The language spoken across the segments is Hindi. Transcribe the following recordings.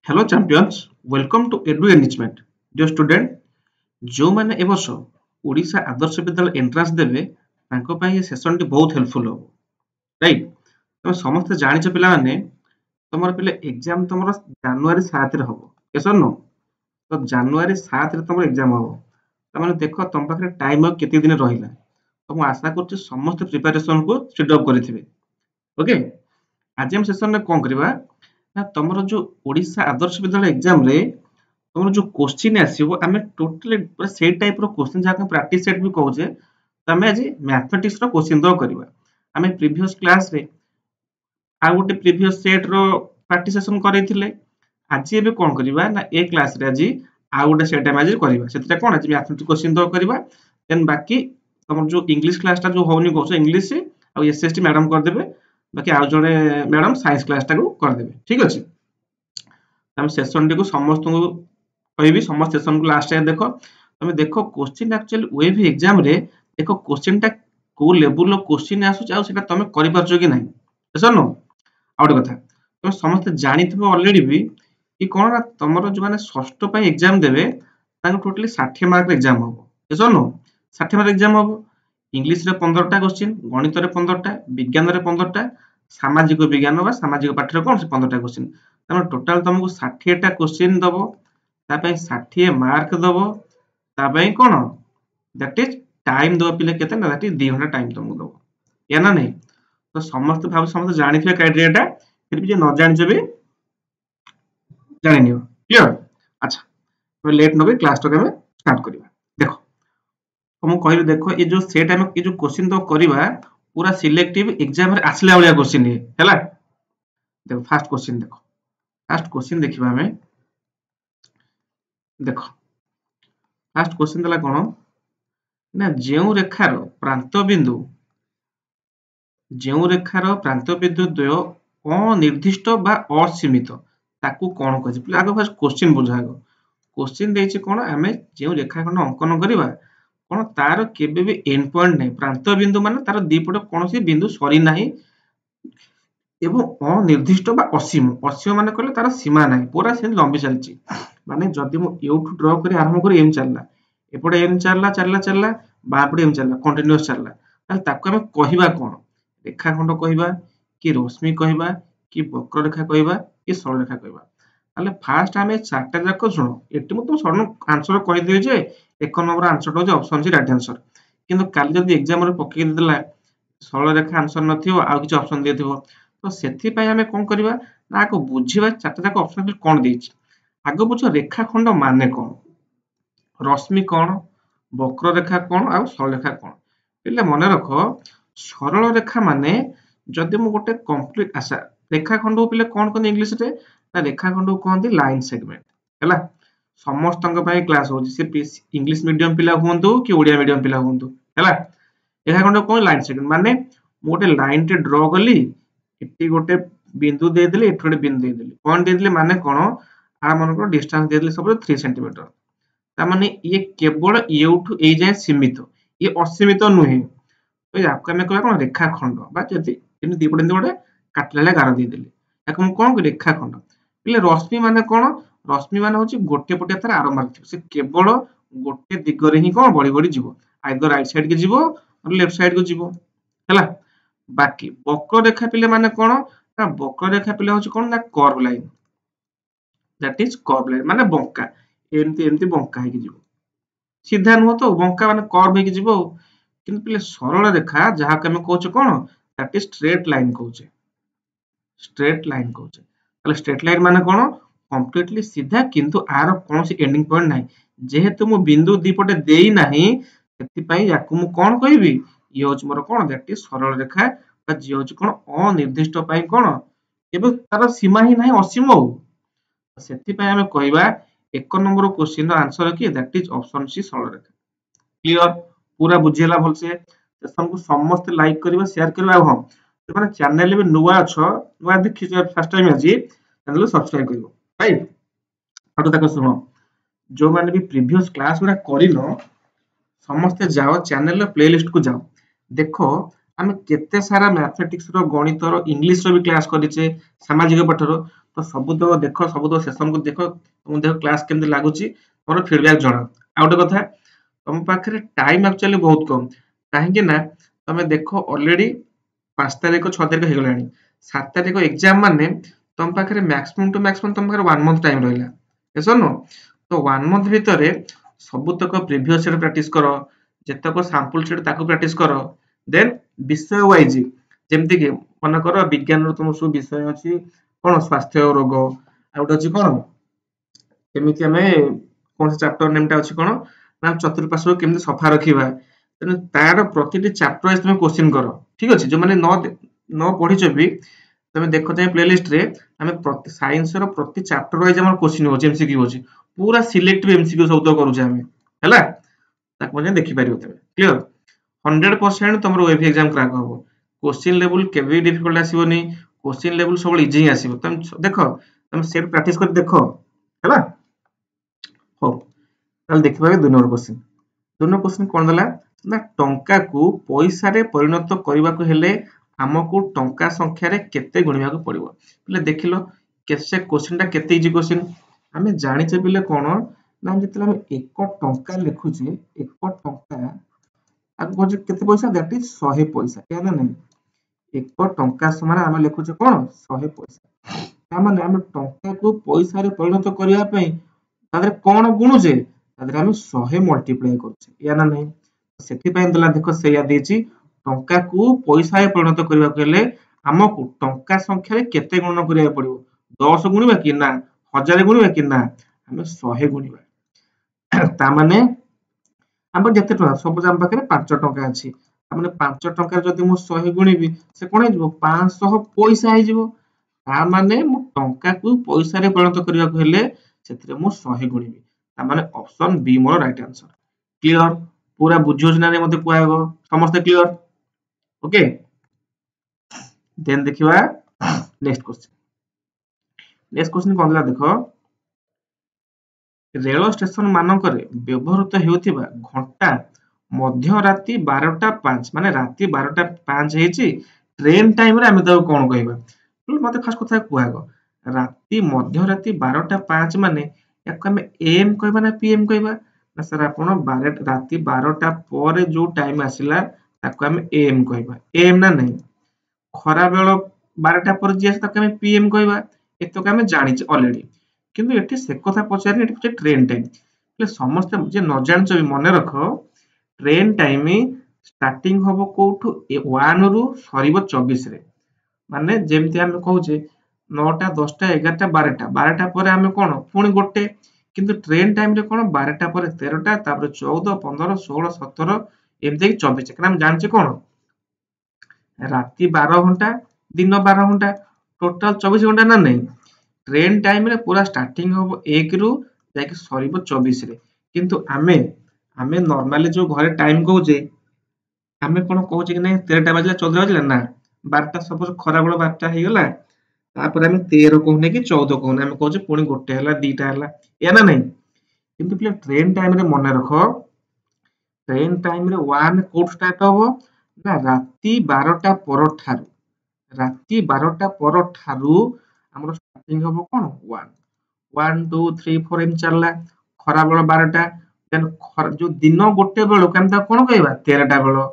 Hello champions, welcome to Edu Enrichment. Dear student, जो माने ए वर्ष ओडिशा आदर्श विद्यालय एंट्रांस देबे तांको पई ए सेशन टी बहुत हेल्पफुल हो राइट तमे समस्त जानिछ पिला माने तमर पिले एग्जाम तमर जनवरी 7 रे हबो यस और नो तो जनवरी 7 रे तमर एग्जाम हबो त माने देखो तम पाखरे टाइम केते दिन रहिला तो मु आशा करछि समस्त प्रिपरेशन को स्पीड अप करिथिबे ओके आज हम सेशन में कोन करबा ना तमरो जो ओडिशा आदर्श विद्यालय एग्जाम रे तमरो जो क्वेश्चन आसीबो हमें टोटली पूरा सेम टाइप रो क्वेश्चन जाका प्रैक्टिस सेट भी कहूजे तमे आज मैथमेटिक्स रो क्वेश्चन दो करबा हमें प्रीवियस क्लास रे आ गोटे प्रीवियस सेट रो प्रैक्टिस सेशन करैथिले आज एबे कोन करबा ना ए क्लास रे आज आ गोटे सेट हम आज करबा सेटा कोन आज मैथमेटिक्स क्वेश्चन दो करबा देन बाकी तमर जो इंग्लिश क्लास टा जो होनी कोस इंग्लिश आ एसएसटी मैडम कर देबे बाकी आ जणे मैडम साइंस क्लास टा को कर देबे ठीक अछि हम सेशन टी को समस्त को कहबी समस्त सेशन को लास्ट टाइम देखो तमे देखो क्वेश्चन एक्चुअली वेव एग्जाम रे देखो क्वेश्चन टा को लेवल लो क्वेश्चन आसु आ सेटा तमे करि परछो कि नहीं ऐसा नो आउट कथा तमे समस्त जानिथिबो ऑलरेडी भी कि कोन ना तमरो जो माने षष्ठ पय एग्जाम देबे तांको टोटली 60 मार्क एग्जाम होबो ऐसा नो 60 मार्क एग्जाम होबो इंग्लिश रे 15 टा क्वेश्चन गणित रे 15 टा विज्ञान रे 15 टा सामाजिक विज्ञान बा सामाजिक पाठ रे कोन से 15 टा क्वेश्चन तमे टोटल तुमको 60 टा क्वेश्चन दबो ता पय 60 मार्क दबो ता पय कोन दैट इज टाइम दो पिले केते ना दैट इज 2 घंटा टाइम तुमको दबो या ना नहीं तो समस्त भाव समस्त जानिथिबे क्राइटेरिया टा फिर भी जे न जानिछे भी जानि नियो क्लियर अच्छा तो लेट नो भी क्लास तो हम स्टार्ट करिवा देखो हम कहबे देखो ये जो सेट हम ये जो क्वेश्चन तो करबा पूरा सिलेक्टिव एग्जाम रे आसले वाला क्वेश्चन है हैला देखो फर्स्ट क्वेश्चन देखिबा हमें देखो फर्स्ट क्वेश्चन दला कोन ना जेउ रेखार प्रांत बिंदु द्वय अनिर्दिष्ट बा असीमित ताकू कोन कहै छै आगो फर्स्ट क्वेश्चन बुझा आगो क्वेश्चन देछि कोन हमें जेउ रेखाखंड अंकन करबा कोन तार केबे भी एंड पॉइंट नै प्रांत बिंदु माने तार दीपट कोनोसी बिंदु सरी नाही एवं अनिर्दिष्ट बा असीम असीम माने कहले तार सीमा नाही पूरा से लंबी चलची माने जदि मु एउठु ड्रा करी आरंभ करी एम चलला एपटे एम चलला बापडे एम चलला कंटीन्यूअस चलला ताल ताको हम कहिबा कोन रेखाखंड कहिबा कि रश्मि कहिबा कि वक्ररेखा कहिबा कि सरलरेखा कहिबा ताले फास्ट हमें चारटा जाक सुनो एटी मु तो सडन आंसर कहि देबे जे एक नंबर आंसर हो जे ऑप्शन सी राइट आंसर किंतु काली जदि एग्जाम रे पकि देला सरलरेखा आंसर नथिबो आ किछ ऑप्शन देथिबो तो सेथि पय हमें कोन करबा ना को बुझिबा चारटा जाक ऑप्शन कोन देछि आगो बुझो रेखाखंड माने कोन रश्मि कोन वक्ररेखा कोन आ सरलरेखा कोन पहिले मने रखो सरल रेखा माने जदि मु गोटे कंप्लीट आशा रेखाखंड पहिले कोन कोन इंग्लिश रे ना रेखाखंड कोनदी लाइन सेगमेंट हैला समस्त पय क्लास हो से इंग्लिश मीडियम पिला हुंतु कि ओडिया मीडियम पिला हुंतु हैला रेखाखंड कोन लाइन सेगमेंट माने मु गोटे लाइन टे ड्रा कली एटी गोटे बिंदु दे देली एटी गोटे बिंदु दे देली पॉइंट दे देली माने कोन आ मन को डिस्टेंस दे देली सब 3 सेंटीमीटर ता माने ये केवल एउठु ए जाय सीमित ये असीमित नुहे तो याको हमें कहबा कोन रेखाखंड बा जति इन दीपटे गोटे काटलाले गार दे देली याको कोन रेखाखंड पहिले रश्मि माने कोन रश्मि माने होची गोटे पटे तार आरो मार्क से केवल गोटे दिगरे ही कोन बड़ी बड़ी जीवो आइदर राइट साइड के जीवो और लेफ्ट साइड को जीवो हैला बाकी वक्र रेखा पिले माने कोन ना वक्र रेखा पिले होची कोन ना curve line that is curve line माने बंका एमती एमती बंका हे जीवो सीधा न हो तो बंका माने कर्व हे जीवो किंतु पिले सरल रेखा जहा के हम कहउछ कोन दैट इज स्ट्रेट लाइन कहउछ ताले स्ट्रेट लाइन माने कोन कंप्लीटली सीधा किंतु आर कोनसी एंडिंग पॉइंट नाही जेहेतु मु बिंदु दीपटे देई नाही सेति पई याकु मु कोन कहबी ये होच मोर कोन दैट इज सरल रेखा बा जे होच कोन अनिर्दिष्ट पई कोन एबे तार सीमा ही नाही असीम हो सेति पई हम कहबा एक नंबर क्वेश्चन रो आंसर की दैट इज ऑप्शन सी सरल रेखा क्लियर पूरा बुझियला भल से सेशन को समस्त लाइक करबा शेयर करबा हम तो माने चैनल में नुवा छ नुवा देखि फर्स्ट टाइम आजी चैनल सब्सक्राइब करबो राइट आटो तक सुनो जो माने भी प्रीवियस क्लास गुरा करिनो समस्त जाओ चैनल रो प्लेलिस्ट को जाओ देखो हमें केते सारा मैथमेटिक्स रो गणित रो इंग्लिश रो भी क्लास करिचे सामाजिक पाठ रो तो सबुतक देख सबुतक सेशन को देख तुम देख क्लास केमती लगुच तुम फीडबैक जन आ गए कथा तुम पाखे टाइम एक्चुअली बहुत कम कहीं तुम देख ऑलरेडी 5 तारीख 6 तारीख हो गलानी 7 तारीख एग्जाम माने तुम पाखे मैक्सिमम टू मैक्सिमम तुम पाखे 1 मंथ टाइम रहा ऐसा नो तो 1 मंथ भितर सबुतक प्रीवियस ईयर प्रैक्टिस कर जेतक सैंपल सेट ताको प्रैक्टिस कर देन विषय वाइज जेमती कि मन कर विज्ञान तुम सब विषय अच्छी कौन स्वास्थ्य रोग आ गोटे अच्छी कौन केमिति आमे कौन से चैप्टर नेमटा अच्छी कौन ना चतुर्पार्श्व केमिति सफा रखिबा तेणु तार प्रतिटी चैप्टर वाइज तुम क्वेश्चन कर ठीक अच्छे जो मैंने न पढ़ीच भी तुम देख चाहे प्लेलिस्ट रे आम साइंस प्रति चैप्टर वाइज आम क्वेश्चन हो एमसीक्यू हो पूरा सिलेक्टिव एमसीक्यू सब तो करूचे आम है देखी पार तुम क्लीयर 100% तुम ओएफी एग्जाम क्रैक हम क्वेश्चन लेवल केवे डिफिकल्ट आसबनी क्वेश्चन लेवल सब इजी ही आसो तुम देख तुम सेट प्रैक्टिस कर देख है हो देखिए 2 नंबर क्वेश्चन 2 नंबर क्वेश्चन कौन देला ना टंका को पैसा रे परिणत करबा को हेले हमको टंका संख्या रे केते गुणिबा को पड़िबो पले देखिलो कैसे क्वेश्चन टा केते इजी क्वेश्चन हमें जानि छे बिले कोन ना जतले हम 1 टंका लिखु छे 1 टंका आगु कोन केते पैसा दैट इज 100 पैसा या ना नहीं 1 टंका समान हम लिखु छे कोन 100 पैसा ता माने हम टंका को पैसा रे परिणत करिया पई तादरे कोन गुणु छे तादरे हम 100 मल्टीप्लाई करू छे या ना नहीं सेठी पय देला देखो सेया देची टंका को पैसा रे परिणत करिवा केले हमकु टंका संख्या रे केते गुणन करिया पड़िबो 10 गुणिबा कि ना 1000 गुणिबा कि ना हम 100 गुणिबा ता माने हम जते टका सब हम पाखरे 5 टका अछि ता माने 5 टका जदि मु 100 गुणिबी से कोन हिजबो 500 पैसा हिजबो ता माने मु टंका को पैसा रे परिणत करिवा को हेले सेतिरे मु 100 गुणिबी ता माने option be more right answer clear पूरा बुझियोज ना मते कुआगो समस्त क्लियर ओके देन देखिबा नेक्स्ट क्वेश्चन कोन ला देखो रेल स्टेशन मानकरे व्यवहृत हेउथिबा घंटा मध्य राति 12:05 माने राति 12:05 हेची ट्रेन टाइम रे हमें ताको कोन कहबा मते खास कथा कुआगो राति मध्य राति 12:05 माने याको हमें एम कहबा ना पीएम कहबा ना सर आपण राति 12टा पर जो टाइम आसिला ताको हम एम कहबा एम ना नहीं खरा बेल 12टा पर जे ताको हम पीएम कहबा एतक हम जानि छ ऑलरेडी किंतु एठी से कथा पचारनी एठी ट्रेन टाइम એટલે समस्त जे न जानछ भी मने रखो ट्रेन टाइम स्टार्टिंग होबो कोठु 1 रु सरीबो 24 रे माने जेमति हम कहूचे 9टा 10टा 11टा 12टा 12टा पर हम कोन पुनी गोटे किंतु ट्रेन टाइम रे कोन 12टा पर 13टा तापर 14 15 16 17 एमते 24 कारण हम जानछे कोन राति 12 घंटा दिन 12 घंटा टोटल 24 घंटा ना नहीं ट्रेन टाइम रे पूरा स्टार्टिंग होबो 1 रु जाके सरीबो 24 रे किंतु आमे नॉर्मली जो घरे टाइम कहूचे आमे कोन कहूचे कि नहीं 13टा बाजला 14 बाजला ना 12टा सपोज खरा बेला 12टा हे गेला तापर आमे 13 कहूने कि 14 कहूने आमे कहूचे पुनी गोटे हला दीटा हला या ना नहीं किंतु प्ले ट्रेन टाइम रे मने रखो ट्रेन टाइम रे 1 कोड स्टार्ट होबो ना राति 12टा पर ठारू राति 12टा पर ठारू हमरो स्टार्टिंग होबो कोन 1 1 2 3 4 एम चलला खरा बेला 12टा देन जो दिन गोटे बेलो हम ता कोन कहबा 13टा बेलो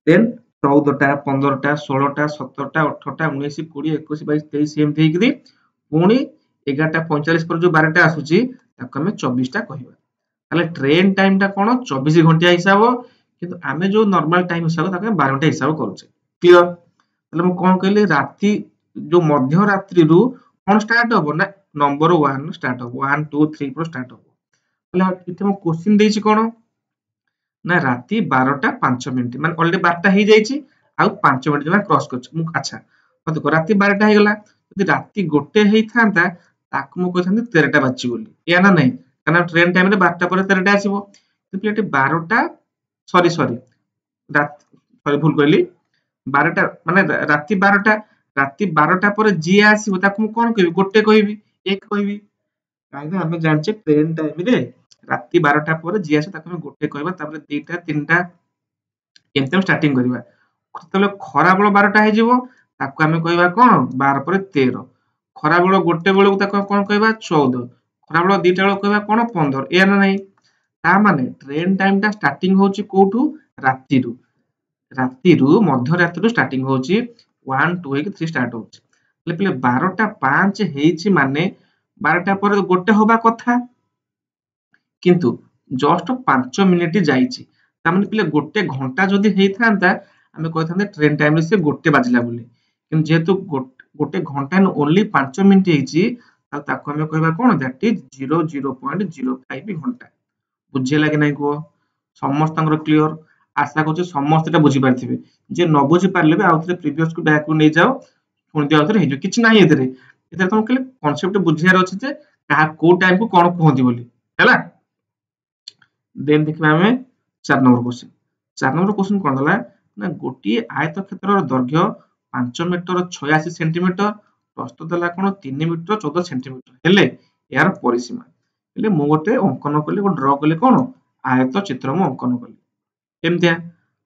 देन 14टा 15टा 16टा 17टा 18टा 19 20 21 22 23 एम थेकरी पुनी 11:45 पर जो 12टा आसुची ताको हमें 24 टा कहबा ताले ट्रेन टाइम टा कोन 24 घंटा हिसाब किंतु आमे जो नॉर्मल टाइम हिसाब ताको 12 घंटा हिसाब करूचे क्लियर ताले हम कोन कहले राति जो मध्य रात्रि रु कोन स्टार्ट होबो ना नंबर 1 स्टार्ट होबो 1 2 3 पर स्टार्ट होबो ताले इथे हम क्वेश्चन देछि कोन ना राति 12टा 5 मिनिट माने ऑलरेडी 12टा हे जाईछि आ 5 मिनिट जमा क्रॉस करछ अच्छा मते को राति 12टा हे गेला यदि राति गोटे हे थांता ताकु मु कहथांती 13टा बाची बोली या ना नहीं काना ट्रेन टाइम रे 12टा पर 13टा आसीबो तो प्लेट 12टा सॉरी रात सॉरी भूल कहली 12टा माने राति 12टा पर जी आसीबो ताकु मु कोन कहबी गोटे कहबी एक कहबी काहे हमें जानछे ट्रेन टाइम रे राति 12टा पर जी आसे ताकु हम गोटे कहबा तापर 2टा 3टा एमते स्टार्टिंग करबा तले खरा बेल 12टा हे जिवो ताकु हमें कहबा कोन 12 पर 13 खरा बेल गोटे बेलू कौन कहवा 14 खरा बेल दीटा बेल कहवा कौन 15 या ना नहीं ता माने ट्रेन टाइम टा स्टार्टिंग होची कोठू रातिरू मध्य रातिरू स्टार्टिंग होची 1 2 एक 3 स्टार्ट होची ले 12:05 हेची माने 12टा पर गोटे होबा कथा किंतु जस्ट 5 मिनिट जाइछि तामने पिले गोटे घंटा जदि हेइथांता आमे कहथांते ट्रेन टाइम रे से गोटे बाजिला बोली किंतु जेहेतु गोटे घंटा न ओनली 5 मिनिट हेइछि ताको आमे कहबा कोन दैट इज 0.05 घंटा बुझिला कि नै को समस्तंगर क्लियर आशा करछु समस्त एटा बुझि पारथिबे जे न बुझि पारले बे आउथरे प्रीवियस को बैक को नै जाओ पुଣି आउथरे हेजो किछ नाही एतरे एतरे तुम खाली कांसेप्ट बुझियार अछि जे कहा को टाइम को कोन कहंती बोली हैला देन देखिबा हमें 4 नंबर क्वेश्चन 4 नंबर क्वेश्चन कोन दला ना गोटी आयत क्षेत्रर दैर्घ्य 5 मीटर 86 सेंटीमीटर प्रस्थ दला कोन 3 मीटर 14 सेंटीमीटर हेले यार परिसीमा हेले मो गोटे अंकन कले को ड्रा कले कोन आयत चित्र मो अंकन कले एमतिया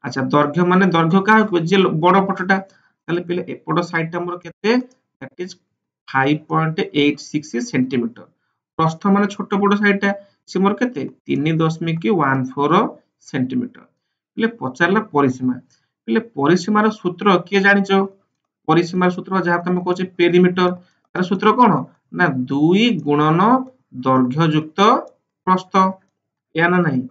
अच्छा दैर्घ्य माने दैर्घ्य का जे बड़ पटटा ताले पहिले एपट साइड टा मोर केते दैट इज 5.86 सेंटीमीटर प्रस्थ माने छोट बड़ साइड टा से मोर केते 3.14 सेंटीमीटर पहिले पचारला परिसीमा पहिले परिसीमार सूत्र के जानिचो परिसीमार सूत्र जहा तमे कहचे पेरीमीटर तार सूत्र कोन ना 2 गुणन दैर्घ्य युक्त प्रस्थ या ना नहीं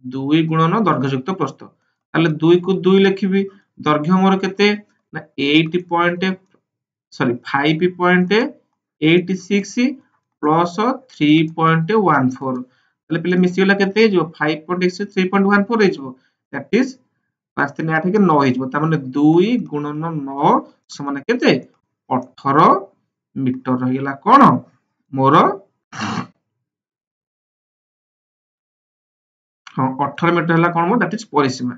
2 गुणन दैर्घ्य युक्त प्रस्थ ताले 2 को 2 लिखिबी दैर्घ्य मोर केते ना 5.86 प्लस 3.14 ताले पहिले मिसिगला केते जो 5.86 3.14 हेजो दैट इज 5 3 8 के 9 हेजो ता माने 2 गुणन 9 समान केते 18 मीटर रहिला कोन मोर हां 18 मीटर हला कोन मोर दैट इज परिसीमा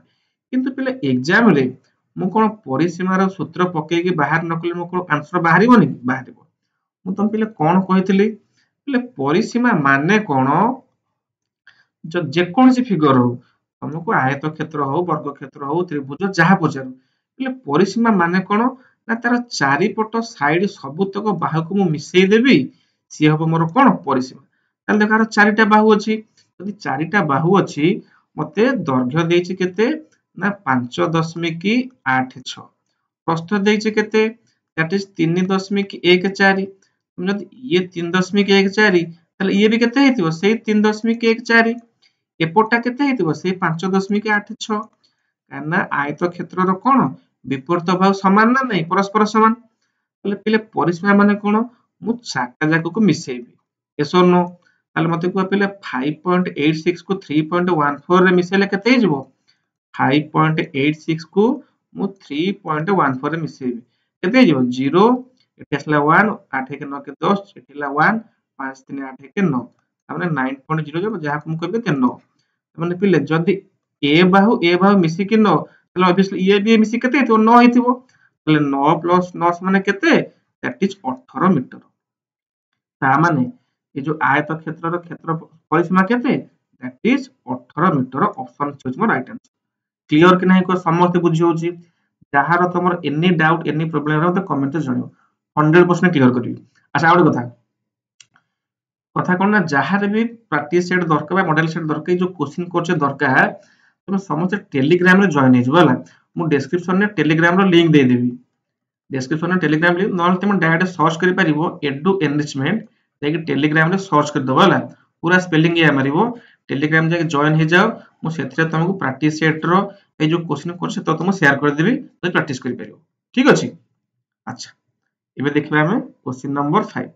किंतु पहिले एग्जाम रे मु कोन परिसीमार सूत्र पके के बाहर नकले मु कोन आंसर बाहरिबो नि बाहरिबो मु तम पहिले कोन कहितली पहिले परिसीमा माने कोन जो जे कोन सी फिगर हो तुमको आयत क्षेत्र हो वर्ग क्षेत्र हो त्रिभुज जहा पचार पहिले परिसीमा माने कोन ना तार चारि पट साइड सबुतक बाहु को मु मिसई देबी सी हबो मोर कोन परिसीमा ताल देखार चारिटा बाहु अछि यदि चारिटा बाहु अछि मते दैर्घ्य देछि केते ना 5.86 प्रस्थ देछि केते दैट इज 3.14 तुम जदि ये 3.14 ताले ये भी केते हेतिबो सेही 3.14 एपोटा केते हेतिबो सेही 5.86 काना आयत क्षेत्र रो कोन विपरीत भाग समान ना नहीं परस्पर समान ताले पहिले परिसीमा माने कोन मु चारटा जाक को मिसेइबी यस और नो ताले मते को पहिले 5.86 को 3.14 रे मिसेले केते हेजिबो 5.86 को मु 3.14 रे मिसेइबी केते हेजिबो 0 एटे असला 1 8 के 9 के 10 एटेला 1 5 3 8 के 9 हमने 9.0 जब जहा को कहबे ते 9 माने पिले जदी ए बाहु मिसी कि 9 ताले ऑब्वियसली ये भी मिसी केते तो 9 हेतिबो ताले 9 प्लस 9 माने केते दैट इज 18 मीटर ता माने ये जो आयत क्षेत्र रो क्षेत्र परिसीमा केते that is 18 meter option choose मोर राइट आंसर क्लियर कि नहीं को समस्त बुझी होची जहार तमर एनी डाउट एनी प्रॉब्लम रो तो कमेंट जणियो 100% क्लियर करिवि अच्छा आउट कथा कथा कोन ना जहार भी प्रैक्टिस सेट दरकार बा मॉडल सेट दरकार जो क्वेश्चन कोर्स दरकार तुम समस्त टेलीग्राम रे जॉइन हे जबला मु डिस्क्रिप्शन में टेलीग्राम रो लिंक दे देबी डिस्क्रिप्शन में टेलीग्राम लिंक नॉल तुम डायरेक्ट सर्च करि परिबो एडु एनरिचमेंट देख टेलीग्राम रे सर्च कर दबो हला पूरा स्पेलिंग या मारिबो टेलीग्राम जाके जॉइन हे जाओ मु सेथरे तुमको प्रैक्टिस सेट रो ए जो क्वेश्चन कोर्स तो तुम शेयर कर देबी तो प्रैक्टिस करि परिबो ठीक अछि अच्छा एबे देखबा हमें क्वेश्चन नंबर 5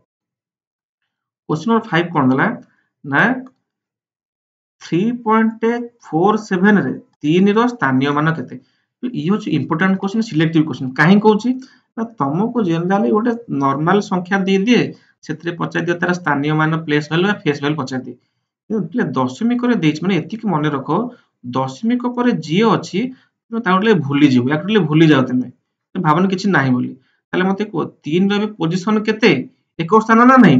क्वेश्चन नंबर 5 कोन दला ना 3.47 रे 3 रो स्थानीय मान केते ये होची इंपोर्टेंट क्वेश्चन सिलेक्टिव क्वेश्चन काहे कहूची ना तुमको जनरली गोटे नॉर्मल संख्या दे दिए सेतरे पचा दियो तार स्थानीय मान प्लेस वैल्यू फेस वैल्यू पचा दिए એટલે દશમિક રે ଦେଇଛି ମାନେ ଏତିକି ମନେ ରଖ ଦଶମିକ ପରେ ଯିଏ ଅଛି ତମେ ତାକୁ ଟିକେ ଭୁଲି ଯିବ ୟାକୁ ଭୁଲି ଯାଅ ତମେ ଭାବନା କିଛି ନାହିଁ ବୋଲି ତାହେଲେ ମତେ କୁହ 3 ର ପୋଜିଶନ କେତେ ଏକ ସ୍ଥାନ ନା ନାହିଁ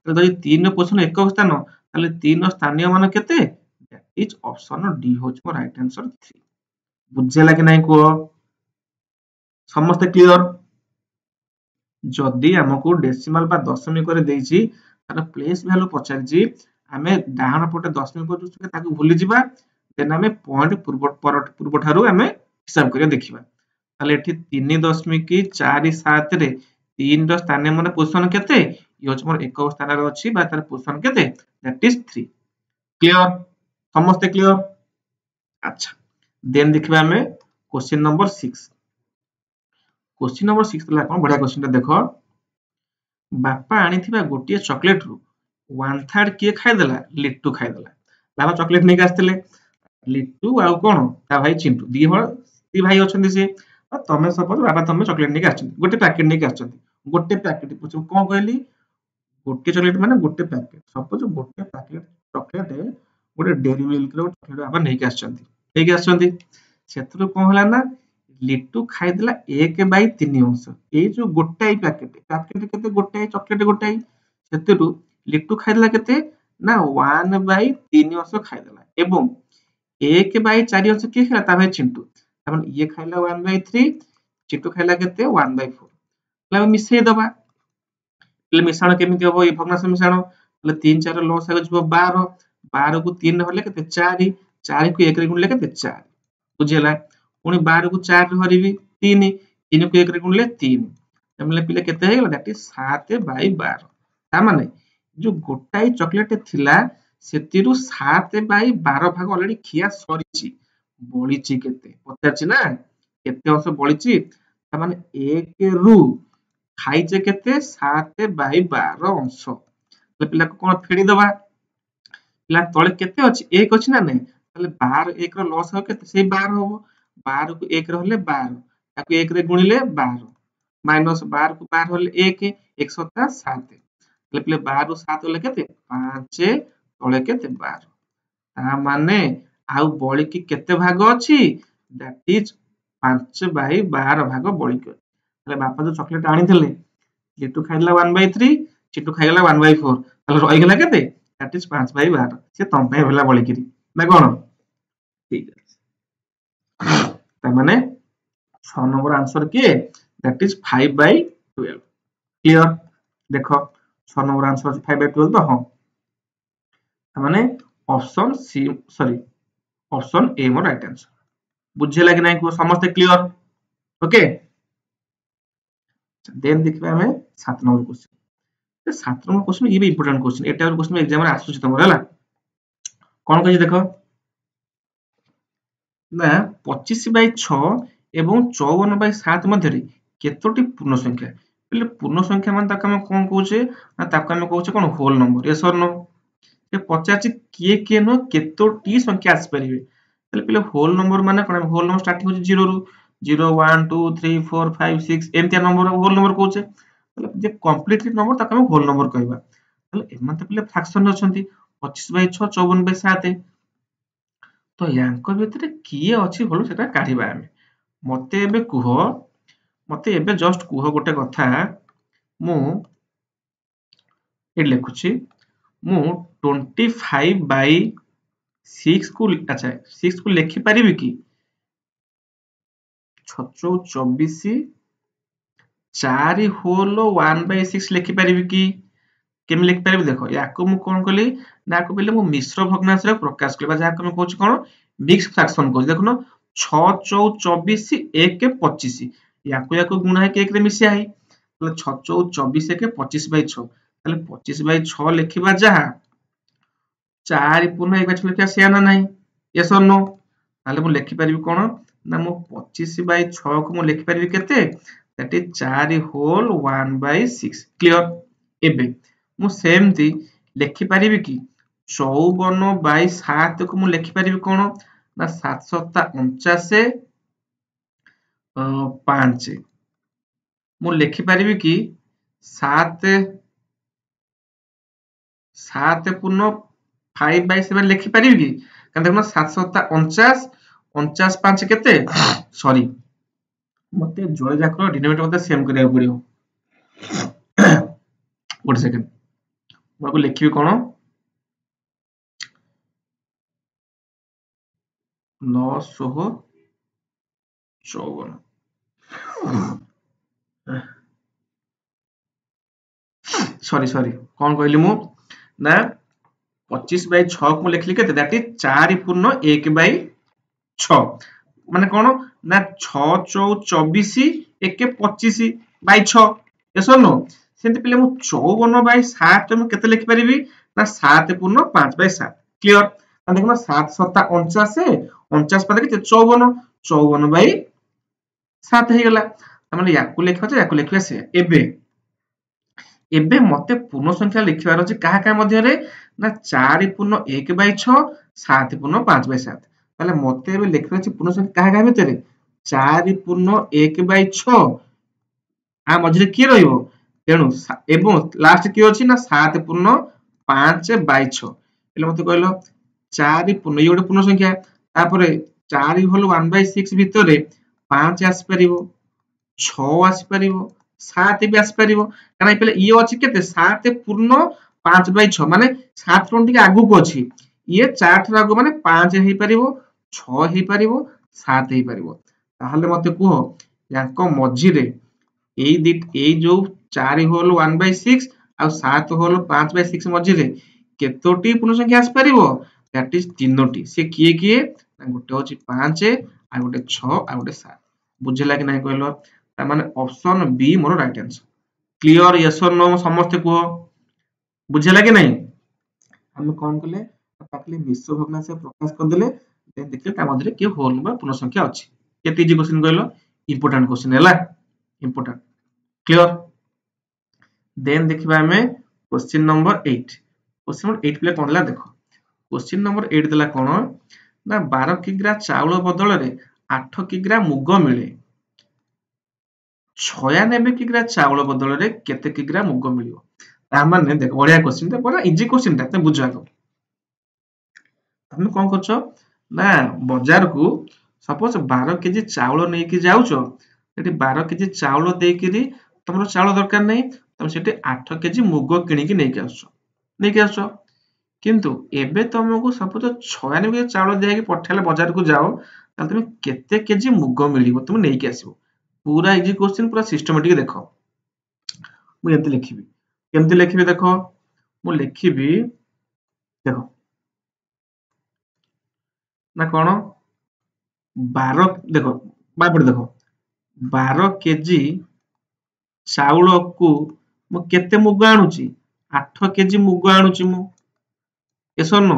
ତାହେଲେ ଯଦି 3 ର ପୋଜିଶନ ଏକ ସ୍ଥାନ ତାହେଲେ 3 ର ସ୍ଥାନୀୟ ମାନ କେତେ दैट इज ऑप्शन डी होच मोर राइट आंसर 3 बुझेला कि नाही कुह समस्त क्लियर जदि हमको डेसिमल बा दशमिक रे देइछि तार प्लेस वैल्यू पचारछि आमे डाहाण पटे दशमिक पजुछि ताकू भूली जिबा देन आमे पॉइंट पूर्व ठारू आमे हिसाब करिया देखिबा ताले एठी 3.47 रे 3 रो स्थान मन पोजीशन केते इ होछ मोर एक स्थान रे अछि बा तार पोजीशन केते दैट इज 3 क्लियर समस्त क्लियर अच्छा देन देखिबा आमे क्वेश्चन नंबर 6 क्वेश्चन नंबर 6 ला कोन बढिया क्वेश्चन देखो बापा आनिथिबा गोटिए चॉकलेट रु 1/3 किए खाइदेला लिट्टू खाइदेला बाबा चॉकलेट नहीं आसथिले लिट्टू आ कोन ता भाई चिंटू दी भाई अछंती से तमे सपोज बाबा तमे चॉकलेट नहीं आछंती गोटे पैकेट नहीं आछंती गोटे पैकेट पूछ कोन कहली गोटे चॉकलेट माने गोटे पैकेट सपोज गोटे पैकेट चॉकलेट गोटे डेयरी मिल्क रो चॉकलेट बाबा नहीं आछंती सेतरो कोन हला ना लिट्टू खाइदेला 1/3 अंश ए जो गोटाई पैकेट केते गोटाई चॉकलेट गोटाई सेतरो लिट्टू खाइदेला केते ना 1/3 अंश खाइदेला एवं 1/4 अंश किए खाइला ता भाई चिंटू तार ये खाइला 1/3 चिंटू खाइला केते 1/4 ला मिसई दबा ले मिश्रण केमिति हबो ए भग्नांश मिश्रण ले 3 4 लॉस आगे जिवो 12 12 को 3 हले केते 4 4 को 1 रे गुणले केते 4 बुझिला पुनी 12 को 4 रे हरिबी 3 3 को 1 रे गुणले 3 तमले पिले केते हेगला दैट इज 7/12 ता माने जो गोटाई चॉकलेट थिला सेतिरु 7/12 भाग ऑलरेडी खिया सरीची बळीची केते पचारची ना केते अंश बळीची ता माने 1 रु खाइचे केते 7/12 अंश तो पिला को कोन फेडी दबा पिला तळे केते अछि 1 अछि ना नै ताले 12 1 रो लॉस हो केते से 12 होबो 12 को 1 रहले 12 ताको 1 रे गुणिले 12 माइनस 12 को 12 होले 1 1 सता 7 ताले पिले 12 रो 7 होले केते 5 तळे केते 12 ता माने आउ बळी की केते भाग अछि दैट इज 5/12 भाग बळी के ताले बापा जो चॉकलेट आनी थले लिट्टू खाइला 1/3 चिट्टू खाइला 1/4 ताले रहि गेला केते दैट इज 5/12 से तम पे भेला बळी किरी ना कोन ठीक है ता माने 6 नंबर आंसर के दैट इज 5/12 क्लियर देखो 6 नंबर आंसर अछि 5/12 तो हां ता माने option C sorry option A मोर राइट आंसर बुझे लागे नै को समस्त क्लियर ओके देन देखबे हमें 7 नंबर क्वेश्चन 7 नंबर क्वेश्चन ये भी इंपोर्टेंट क्वेश्चन एटा क्वेश्चन एग्जाम रे आसुची तमरा हला कोन कहि देखो ना 25/6 एवं 54/7 मध्य केतोटी पूर्ण संख्या पहले पूर्ण संख्या मान ताको हम कोन कहूचे ना ताको हम कहूचे कोन होल नंबर यस और नो ये पचाची किए नो केतोटी संख्या आस परिबे पहले पहले होल नंबर माने कोन होल नंबर स्टार्टिंग होचे 0 रु 0 1 2 3 4 5 6 एमतिया नंबर होल नंबर कहूचे पहले जे कंप्लीटली नंबर ताको हम होल नंबर कहबा पहले एमान तो पहले फ्रैक्शन अछंती 25/6 54/7 तो यांक भितरे किए अछि होलो सेटा काढिबा हम मते एबे कुह मते एबे जस्ट कुह गोटे कथा मु ए लेखुची मु 25/6 को अच्छा 6 को लेखि परिबि कि 624 4 होल 1/6 लेखि परिबि कि केमि लिखि परिबि देखो याको मु कोन कली ना को पहिले मु मिश्र भग्नांश रे प्रकाश करबा जा हम कहूछ कोन मिक्स फ्रैक्शन कहूछ देखनो 6 4 24 1 25 याको गुणा है के 1 रे मिसिया है तो 6 4 24 1 25/6 ताले 25/6 लिखिबा जा 4 पूर्ण 1/6 लिखिया से ना नहीं यस और नो ताले मु लिखि परिबि कोन ना मु 25/6 को मु लिखि परिबि केते दैट इज 4 होल 1/6 क्लियर एबे मु सेमती लिखि परिबि कि 54/7 को मु लिखि परिबि कोन ना 7 सत्ता 49 5 मु लिखि परिबि कि 7 7 पूर्ण 5/7 लिखि परिबि कि कारण देखो 7 सत्ता 49 49 5 केते सॉरी मते जोळे जाकर डिनोमिनेटर मते सेम करिया पड़ियो 1 सेकंड मको लिखिबि कोन 954 सॉरी सॉरी कौन कहली मु ना 25/6 को लिखली के दैट इज 4 पूर्ण 1/6 माने कौन ना 6 चौ 24 1 25/6 यस और नो सेंति पले मु 54/7 में केते लिखि परिबी ना 7 पूर्ण 5/7 क्लियर आ देखो 7 7 49 49 पदे के 54 54/7 हे गला माने याकु लिखवा जे याकु लिखवा से एबे मते पूर्ण संख्या लिखिबार अछि काहा का मध्य रे ना 4 पूर्ण 1/6 7 पूर्ण 5/7 ताले मते एबे लिखिबार अछि पूर्ण संख्या काहा का भितरे 4 पूर्ण 1/6 आ मझिरे की रहइबो तेनु एबो लास्ट की अछि ना 7 पूर्ण 5/6 एले मते कहलो 4 पूर्ण ये गोटे पूर्ण संख्या तापरे 4 होल 1/6 भितरे 5 आसी परिबो 6 आसी परिबो 7 भी आसी परिबो काना पहिले ये अछि केते 7 पूर्ण 5/6 माने 7 ron टिके आगु को अछि ये 4 ठार आगु माने 5 हेई परिबो 6 हेई परिबो 7 हेई परिबो ताहले मते कुहो याको मझिरे एई जो 4 होल 1/6 आ 7 होल 5/6 मझिरे केतोटी पूर्ण संख्या आसी परिबो दैट इज तीनोटी से किए किए गोटे होची 5 आ गोटे 6 आ गोटे 7 बुझिला कि नै कहलो ता माने option be more right answer clear yes और नो समस्त को बुझिला कि नै हम कोन कले ताकले विश्व भग्नांश प्रकाश कर देले देन देखले ता मधरे के होल बा पूर्ण संख्या अछि केते इजी क्वेश्चन कहलो इंपोर्टेंट क्वेश्चन हैला इंपोर्टेंट क्लियर देन देखिबा हमें क्वेश्चन नंबर 8 क्वेश्चन नंबर 8 प्ले कोन ला देखो क्वेश्चन नंबर 8 देला कोन ना 12 किग्रा चावल बदल रे 8 किग्रा मुग मिले 96 किग्रा चावल बदल रे केते किग्रा मुग मिलियो ता माने देखो बढ़िया क्वेश्चन ते पूरा इजी क्वेश्चन ता बुझा को तुम कोन करछो ना बाजार को सपोज 12 केजी चावल नै कि जाउछो एटी 12 केजी चावल दे किरी तमरो चावल दरकार नै तुम सेटे 8 केजी मुग किनि कि नै के आछो नै के आछो किंतु एबे तुमको सपोज 96 केजी चावल दे कि पठाले बाजार को जाओ ताल तुम केते केजी मुग मिलिबो तुम नै के आसीबो पूरा इजी क्वेश्चन पूरा सिस्टमैटिक देखो मु एते लिखिबी केमते लिखिबी देखो मु लिखिबी देखो ना कोन 12 देखो बापड़ देखो 12 केजी चाउल को मु केते मुग आनुची 8 केजी मुग आनुची मु एसो नो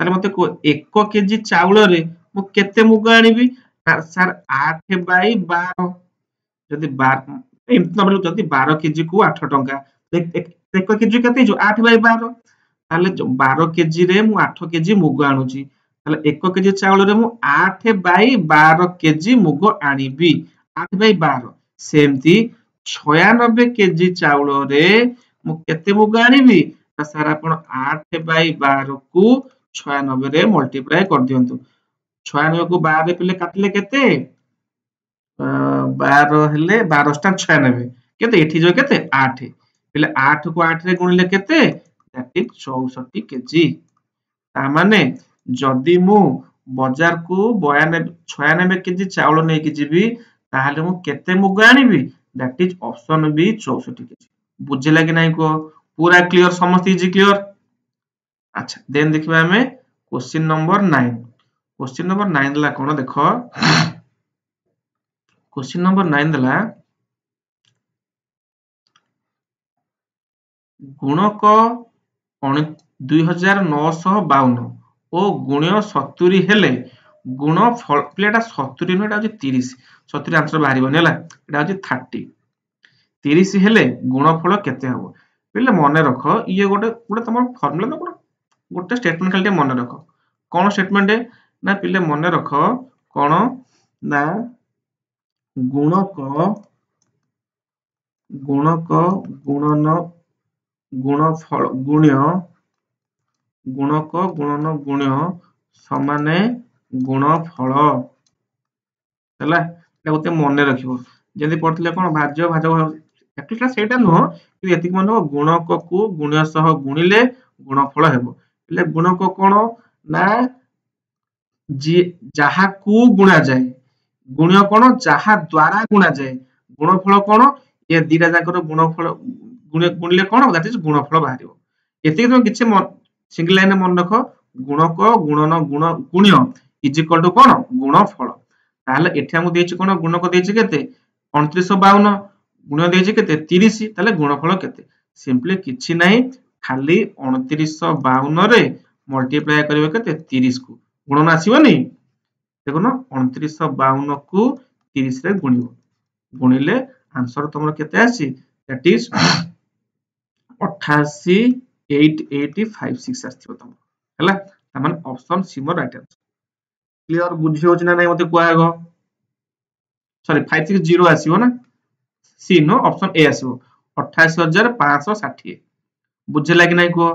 ताले मते को 1 केजी चाउल रे मु केते मुग आनिबी सर 8/12 जदि 12 एमत नबल जदि 12 केजी को 8 टंका 1 केजी केते जो 8/12 ताले 12 केजी रे मु 8 केजी मुग आनुची ताले 1 केजी चाउल रे मु 8/12 केजी मुग आनिबी 8/12 सेमती 96 केजी चाउल रे मु केते मुग आनिबी त सर आपण 8/12 को 96 रे मल्टीप्लाई कर दियंतु 96 को 12 रे पले काटले केते 12 हेले 12 स्टार 96 केते एठी जो केते 8 पले 8 को 8 रे गुणिले केते दैट इज 64 केजी ता माने जदि मु बाजार को 96 केजी चावल नै कि जीबी ताहाले मु केते मुग आनिबी that is option B 64 kg बुझिला कि नै को पूरा क्लियर समस्त इजी क्लियर अच्छा देन देखिबा हमें क्वेश्चन नंबर 9 क्वेश्चन नंबर 9 ला कोन देखो क्वेश्चन नंबर 9 दला गुणक 2952 ओ गुण्य 70 हेले गुण फल प्लेटा 70 नो एटा होची 30 70 आंसर बाहरी बने हला एटा होची 30 30 हेले गुणफल केते हबो पहिले मने रखो ये गोटे तमर फार्मूला न गोटे स्टेटमेंट खाली मने रखो कोन स्टेटमेंट ना पहिले मने रखो कोन ना गुणक गुणन गुणफल गुणक गुणन गुण्य समान गुणफल हला एटा गोटे मने रखिबो जदी पढथिले कोन भाज्य भाजक एक्चुअली सेटा नो कि एतिक मन गुणक को गुण्य सह गुणिले गुणफल हेबो એટલે गुणक कोन ना जहा को गुणा जाए गुण्य कोन जहा द्वारा गुणा जाए गुणफल कोन ये दिटा जाकर गुणफल गुणिले कौन दैट इज गुणफल बाहर एति तुम किछि सिंगल लाइन मन रख गुणक गुणन गुण गुण्य इज इक्वल टू कौन गुणफल ताहले एठी हमु देछि कोन गुणक देछि केते 2952 गुण देछि केते 30 ताहले गुणफल केते सिंपली किछि नाही खाली 2952 रे मल्टीप्लाई करिवे केते 30 को गुणन आसीबनी देखो ना 2952 को 30 रे गुणिबो गुणिले आंसर तुमर केते आसी दैट इज 88,856 आछिबो तुम हला तमन ऑप्शन सी मोर राइट आंसर क्लियर बुझी होछ ना नहीं मते कुआगो सॉरी 560 आसीबो ना सी नो ऑप्शन ए आसीबो 88,560 बुझे लागी नहीं को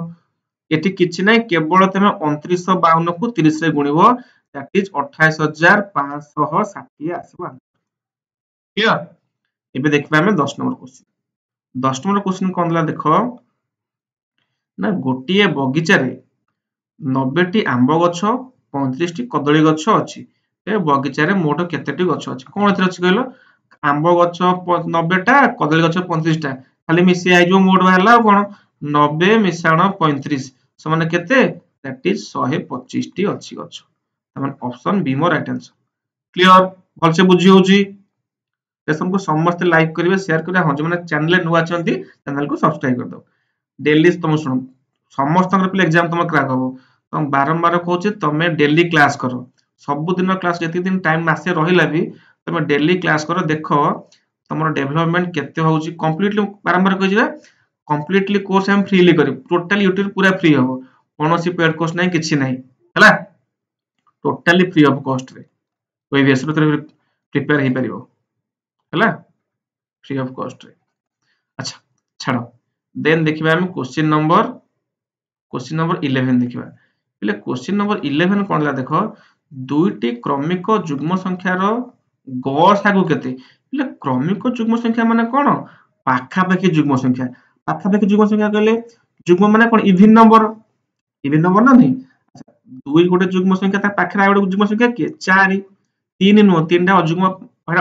एठी किछि नहीं केवल तमे 2952 को 30 रे गुणिबो दैट इज 28,560 आसीबो क्लियर एबे देखबा हमें 10 नंबर क्वेश्चन 10 नंबर क्वेश्चन कोन ला देखो ना गोटिए बगीचा रे 90 टी आंब गछ 35 टी कदली गछ अछि ए बगीचा रे मोट केतेटी गछ अछि कोन एथि अछि कहलो आंब गछ 90 टा कदली गछ 35 टा खाली मिसी आइ जो मोट बाहला कोन 90 मिसाण 35 समान केते दैट इज 125 टी अछि गछ तमन option be more right answer clear भल से बुझी होउची लेसन को समस्त लाइक करिवे शेयर करिवे हां जो माने चैनल नुआ चंती चैनल को सब्सक्राइब कर दो डेली तुम सुन समस्त पे एग्जाम तुम क्रैक हो तुम बारंबार कहूँ तुम डेली क्लास कर सब दिन क्लास जी दिन टाइम मासे रहा भी तुम डेली क्लास कर देख तुम डेभलपमेंट केते होउची कंप्लीटली बारंबार कहि कंप्लीटली कोर्स हम फ्रीली करी टोटल यूट्यूब पूरा फ्री हो कोनोसी पेड कोर्स नहीं किछि नहीं हला टोटली फ्री ऑफ कॉस्ट रे कोई भी प्रिपेयर हे परिबो हला फ्री ऑफ कॉस्ट रे अच्छा छाड़ो देन देखिबा हम क्वेश्चन नंबर 11 देखिबा पहिले क्वेश्चन नंबर 11 कोन ला देखो दुईटी क्रमिक जुग्म संख्यार गसागु केते पहिले क्रमिक जुग्म संख्या माने कोन पाखा पाखी जुग्म संख्या कहले जुग्म माने कोन इवन नंबर ना नहीं अच्छा दुई गोटे जुग्म संख्या ता पाखरा गोटे जुग्म संख्या के 4 3 नो 3 टा अजुग्म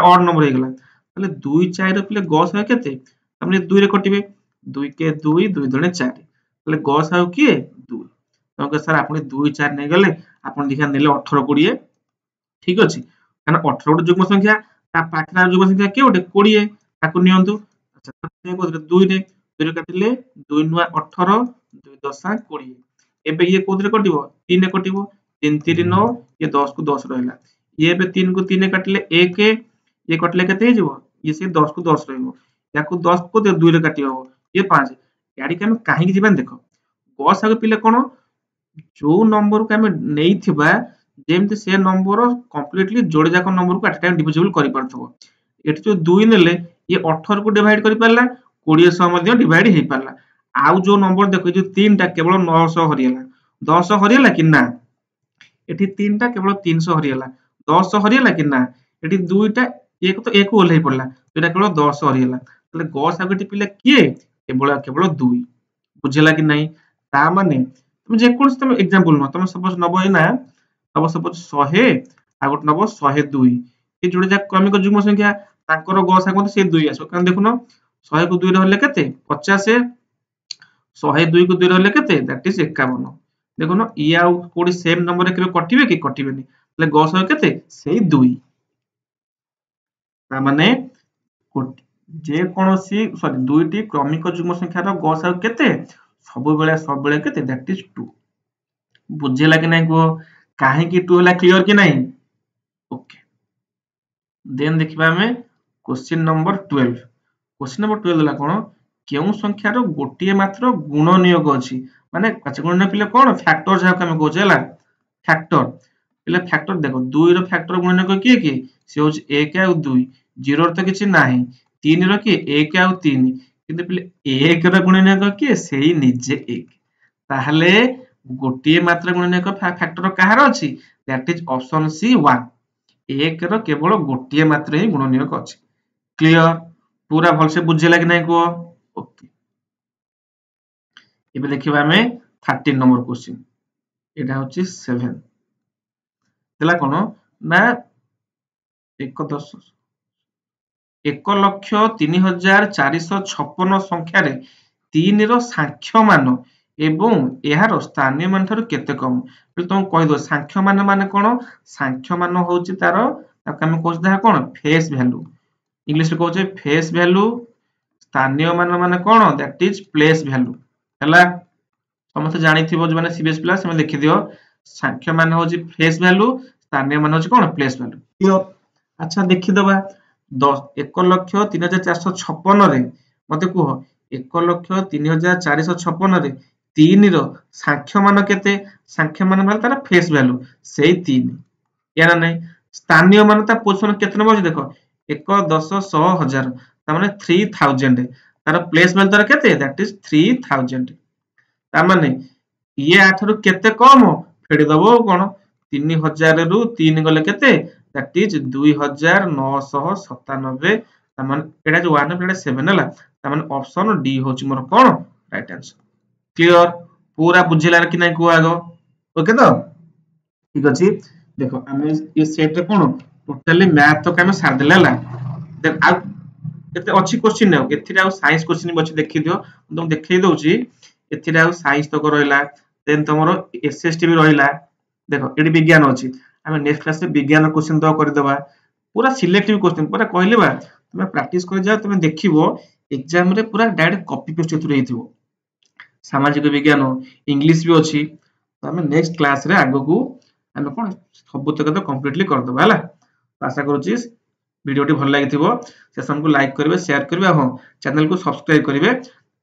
ऑड नंबर हे गेला ताले 2 4 रे पहिले गसागु केते हमने 2 रे कटिबे 2 के 2 2 दुणे 4 ताले गसागु किए 2 तो सर आपने 2 4 नहीं गले आपन देखा नेले 18 20 ठीक अछि काना 18 गोटे जुग्म संख्या ता पाखरा जुग्म संख्या के गोटे 20 ताकू नियंतु अच्छा ताने को 2 रे काटिले 2 नुआ 18 2 10 20 एबे ये कोदरे कटिबो 3 कटिबो 3 3 9 ये 10 को 10 रहला ये एबे 3 को 3 काटिले 1 ये कटले केते हे जिवो ये से 10 को 10 रहइबो याकू 10 को 2 रे काटिबो ये 5 याडी के हम काहे कि जीवन देखो गस आगे पिले कोन जो नंबर को हम नेई थिबा जेमति से नंबर कंप्लीटली जोड़ी जाक नंबर को एट टाइम डिविजिबल करि परथबो एठी जो 2 नेले ये 18 को डिवाइड करि परला 20 सह मध्ये डिवाइड हे परला आउ जो नंबर देखो जो 3 टा केवल 900 हरियला 10 हरियला कि ना एठी 3 टा केवल 300 हरियला 10 हरियला कि ना एठी 2 टा एक तो एक ओले पड़ला एटा केवल 10 हरियला तले गस आगटी पिले किए केवल 2 बुझेला कि नहीं ता माने तुम जे कोन तुम एग्जांपल न तुम सपोज नबो ना तब सपोज 100 आगट नबो 102 ए जोड़े जा क्रमिक जुग्म संख्या ताकर गस आगत से 2 आसो कारण देखुनो 100 को 2 रे होले केते 50 102 को 2 रे होले केते दैट इज 51 देखुनो ई आउ कोडी सेम नंबर रे कटिबे कि कटिबेनी तले गस हो केते सेही 2 ता माने जे कोनोसी सॉरी दुईटी क्रमिक जुग्म संख्यार गसागु केते सब बेले केते दैट इज 2 बुझेला कि नहीं को काहे कि 2 होला क्लियर कि नहीं ओके देन देखिबा हमें क्वेश्चन नंबर 12 ला कोन केउ संख्यार गोटिए मात्र गुण नियोग अछि माने गुण पिले कोन फैक्टर जा हम कहै छला फैक्टर पिले फैक्टर देखो 2 रो फैक्टर गुण नियोग किए कि से हो 1 आ 2 0 तो किछि नाही 3 रो कि 1 आ 3 किंतु पिले 1 रो गुण नियोग कि सेही निजे 1 ताहले गोटिए मात्र गुण नियोग फैक्टर कहार अछि दैट इज ऑप्शन सी 1 1 रो केवल गोटिए मात्र ही गुण नियोग अछि क्लियर पूरा भल से बुझेला कि नहीं को ओके एबे देखिबा हमें 13 नंबर क्वेश्चन एटा होची 7 देला कोन ना 1,03,456 संख्या रे 3 ର सांख्य मान एवं यार स्थानीय मान ठारू केते कम तुम कहि दो सांख्य मान माने कोन सांख्य मान होची तार ताको हम कहू दा कोन फेस वैल्यू इंग्लिश रे कहू फेस वैल्यू स्थानीय मान माने कोन दैट इज प्लेस वैल्यू हला समस्त जानि थिबो जे माने सीबीएस प्लस हम देखि दियो सांख्य मान होची फेस वैल्यू स्थानीय मान होची कोन प्लेस वैल्यू क्लियर अच्छा देखि दबा 1,03,456 रे मते कुह 1,03,456 रे 3 रो सांख्य मान केते सांख्य मान माने तार फेस वैल्यू सेही 3 याना नै स्थानीय मान ता पोजीशन केते नंबर अछि देखो 1 10 100 1000 ता माने 3000 तार प्लेस वैल्यू तार केते दैट इज 3000 ता माने ये आठरु केते कम फेडी दबो कोन 3000 रु 3 गले केते दैट इज 2997 ता माने एडा जो 1 एडा 7 हला ता माने ऑप्शन डी होची मोर कोन राइट आंसर क्लियर पूरा बुझिलार कि नै को आगो ओके तो ठीक अछि देखो हमें ये सेट रे कोन टोटली मैथ तो हम सार देला ला देन आ एते अछि क्वेश्चन नै एथिरे आ साइंस क्वेश्चन बछि देखि दियो तुम देखै दउची एथिरे आ साइंस तो रहइला देन तमरो एसएसटी भी रहइला देखो एडी विज्ञान अछि हम नेक्स्ट क्लास रे विज्ञान क्वेश्चन तो कर देबा पूरा सिलेक्टिव क्वेश्चन पूरा कहले बा तुम प्रैक्टिस कर जाओ तुम देखिबो एग्जाम रे पूरा डायरेक्ट कॉपी पेस्ट एथुरे हेतिबो सामाजिक विज्ञान इंग्लिश भी अछि तो हम नेक्स्ट क्लास रे आगो को हम कोन सब तक तो कंप्लीटली कर देबा हला आशा करूची वीडियो भल लागिथिबो सेशन को लाइक करिवे शेयर करिवे हां चैनल को सब्सक्राइब करिवे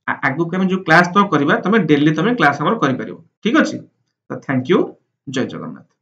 आगु के हम जो क्लास तो करबा तमे डेली तमे क्लास हमर करि परिबो ठीक अछि तो थैंक यू जय जगन्नाथ।